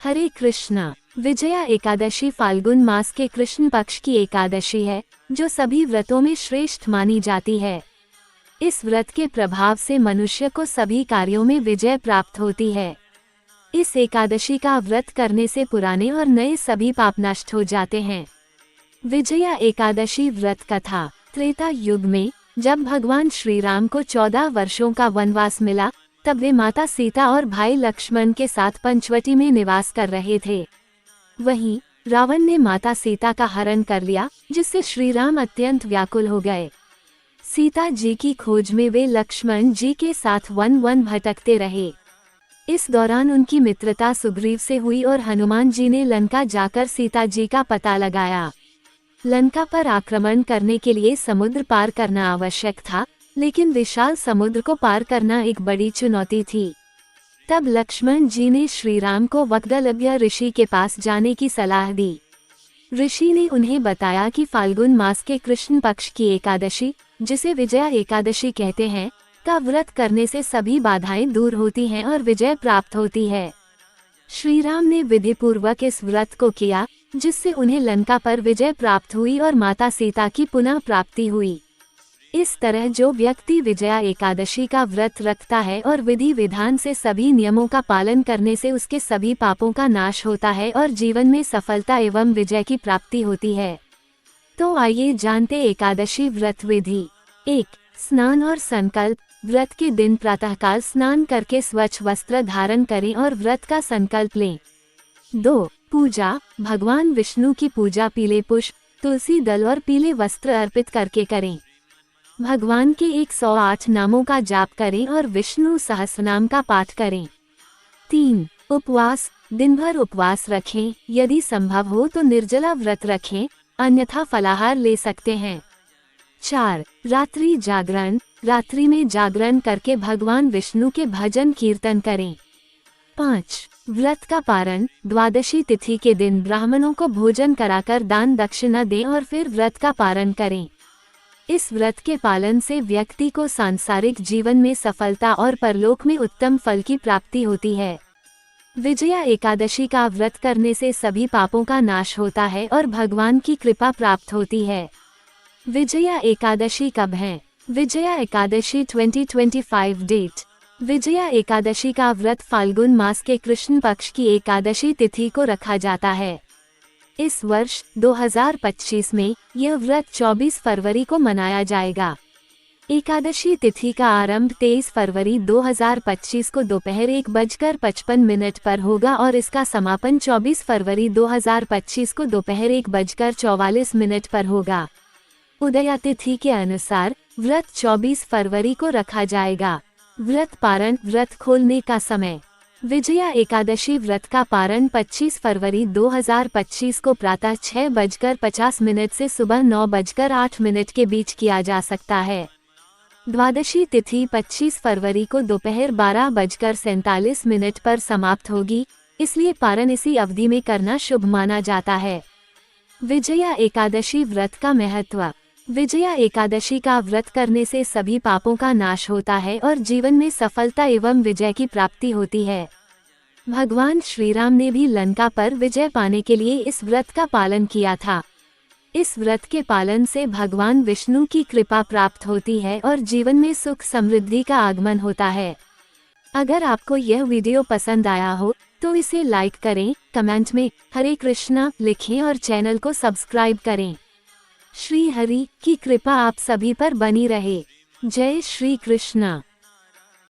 हरे कृष्णा। विजया एकादशी फाल्गुन मास के कृष्ण पक्ष की एकादशी है, जो सभी व्रतों में श्रेष्ठ मानी जाती है। इस व्रत के प्रभाव से मनुष्य को सभी कार्यों में विजय प्राप्त होती है। इस एकादशी का व्रत करने से पुराने और नए सभी पाप नष्ट हो जाते हैं। विजया एकादशी व्रत कथा। त्रेता युग में जब भगवान श्री राम को 14 वर्षों का वनवास मिला, तब वे माता सीता और भाई लक्ष्मण के साथ पंचवटी में निवास कर रहे थे। वहीं रावण ने माता सीता का हरण कर लिया, जिससे श्री राम अत्यंत व्याकुल हो गए। सीता जी की खोज में वे लक्ष्मण जी के साथ वन वन भटकते रहे। इस दौरान उनकी मित्रता सुग्रीव से हुई और हनुमान जी ने लंका जाकर सीता जी का पता लगाया। लंका पर आक्रमण करने के लिए समुद्र पार करना आवश्यक था, लेकिन विशाल समुद्र को पार करना एक बड़ी चुनौती थी। तब लक्ष्मण जी ने श्री राम को वक्दलभ्य ऋषि के पास जाने की सलाह दी। ऋषि ने उन्हें बताया कि फाल्गुन मास के कृष्ण पक्ष की एकादशी, जिसे विजया एकादशी कहते हैं, का व्रत करने से सभी बाधाएं दूर होती हैं और विजय प्राप्त होती है। श्री राम ने विधि पूर्वक इस व्रत को किया, जिससे उन्हें लंका पर विजय प्राप्त हुई और माता सीता की पुनः प्राप्ति हुई। इस तरह जो व्यक्ति विजया एकादशी का व्रत रखता है और विधि विधान से सभी नियमों का पालन करने से उसके सभी पापों का नाश होता है और जीवन में सफलता एवं विजय की प्राप्ति होती है। तो आइए जानते एकादशी व्रत विधि। 1. स्नान और संकल्प। व्रत के दिन प्रातःकाल स्नान करके स्वच्छ वस्त्र धारण करें और व्रत का संकल्प लें। 2. पूजा। भगवान विष्णु की पूजा पीले पुष्प, तुलसी दल और पीले वस्त्र अर्पित करके करें। भगवान के 108 नामों का जाप करें और विष्णु सहस्रनाम का पाठ करें। 3. उपवास। दिन भर उपवास रखें, यदि संभव हो तो निर्जला व्रत रखें, अन्यथा फलाहार ले सकते हैं। 4. रात्रि जागरण। रात्रि में जागरण करके भगवान विष्णु के भजन कीर्तन करें। 5. व्रत का पारण। द्वादशी तिथि के दिन ब्राह्मणों को भोजन कराकर दान दक्षिणा दें और फिर व्रत का पारण करें। इस व्रत के पालन से व्यक्ति को सांसारिक जीवन में सफलता और परलोक में उत्तम फल की प्राप्ति होती है। विजया एकादशी का व्रत करने से सभी पापों का नाश होता है और भगवान की कृपा प्राप्त होती है। विजया एकादशी कब है? विजया एकादशी 2025 डेट। विजया एकादशी का व्रत फाल्गुन मास के कृष्ण पक्ष की एकादशी तिथि को रखा जाता है। इस वर्ष 2025 में यह व्रत 24 फरवरी को मनाया जाएगा। एकादशी तिथि का आरंभ 23 फरवरी 2025 को दोपहर 1:55 पर होगा और इसका समापन 24 फरवरी 2025 को दोपहर 1:44 पर होगा। उदया तिथि के अनुसार व्रत 24 फरवरी को रखा जाएगा। व्रत पारण। व्रत खोलने का समय। विजया एकादशी व्रत का पारण 25 फरवरी 2025 को प्रातः 6:50 से सुबह 9:08 के बीच किया जा सकता है। द्वादशी तिथि 25 फरवरी को दोपहर 12:47 पर समाप्त होगी, इसलिए पारण इसी अवधि में करना शुभ माना जाता है। विजया एकादशी व्रत का महत्व। विजया एकादशी का व्रत करने से सभी पापों का नाश होता है और जीवन में सफलता एवं विजय की प्राप्ति होती है। भगवान श्री राम ने भी लंका पर विजय पाने के लिए इस व्रत का पालन किया था। इस व्रत के पालन से भगवान विष्णु की कृपा प्राप्त होती है और जीवन में सुख समृद्धि का आगमन होता है। अगर आपको यह वीडियो पसंद आया हो तो इसे लाइक करें, कमेंट में हरे कृष्णा लिखें और चैनल को सब्सक्राइब करें। श्री हरि की कृपा आप सभी पर बनी रहे। जय श्री कृष्णा।